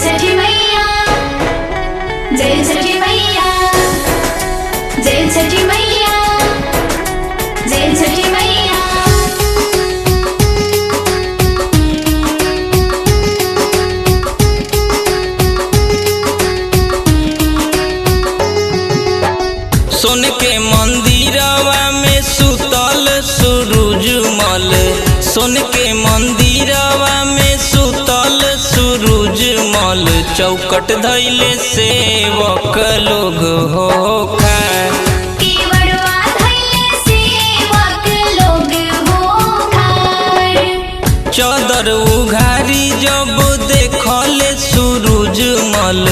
छठी मैया, जय छठी मैया, जय छठी मैया, जय छठी मैया। सोन के मंदिरवा में सुतल सूरज मल, सोन के मंदिरवा में सुतल सूरज मल, चौकट धैले सेवक लोग हो खाए। केवड़वा धैले सेवक लोग हो खाए। चादर उघारी जब देखले सूरज मल,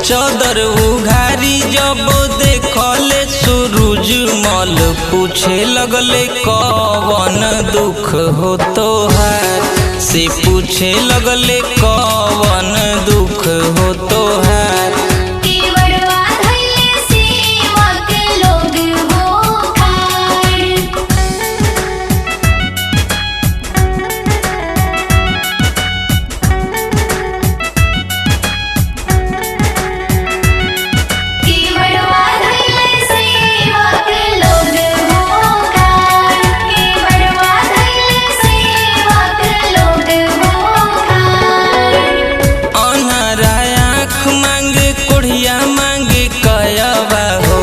चादर उघारी जब देखले सूरज मल, पूछे लगले कौन दुख हो तोहार, से पूछे लगले कौन दुख हो तोहार। केवड़वा धैले सेवक लोग हो खाए। केवड़वा धैले सेवक लोग हो खाए। केवड़वा धैले सेवक लोग हो खाए। अनहरा आँख मांगे कोढ़िया मांगे कयबा हो,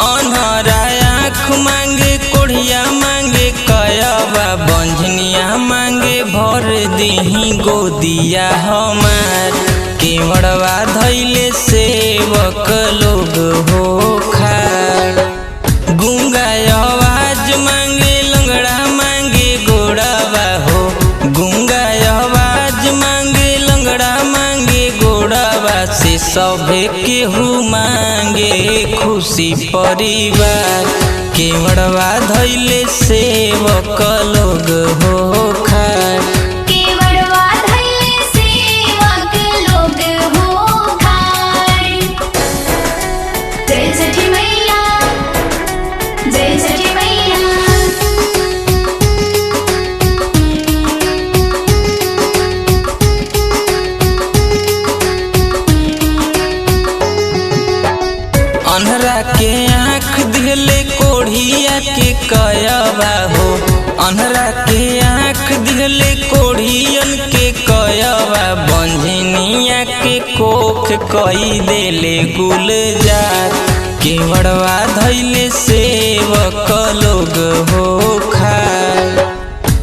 अनहरा आँख मांगे कोढ़िया मांगे कयबा, बंझनिया मांगे भर दीही गोदिया हमार। केवड़वा धैले सेवक लोग हो खाड़, गूंगा आवाज मांगे लंगड़ा मांगे गोड़ावा हो, गूंगा आवाज मांगे लंगड़ा मांगे गोड़ावा, से सभे केहू मांगे खुशी परिवार। केवड़वा धैले सेवक लोग हो खाड़। केवड़वा धैले सेवक लोग हो खाए। जय छठी मैया, जय छठी मैया। अनहरा के आँख दिहले कोढ़िया के कयबा हो, अनहरा के आँख दिहले कोढ़ियन के कयबा, बंझनिया के कोख कई देले गुलजार। केवड़वा धैले सेवक लोग हो खाए,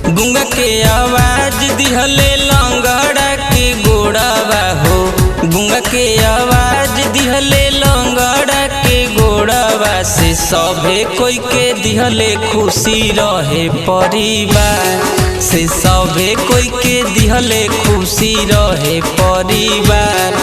गूंगा के आवाज दिहले लंगड़ा के गोड़ावा हो, गूंगा के आवाज दिहले लंगड़ा के गोड़ावा, से सभे कोई के दिहले खुशी रहे परिवार, से सभे कोई के दिहले खुशी रहे परिवार।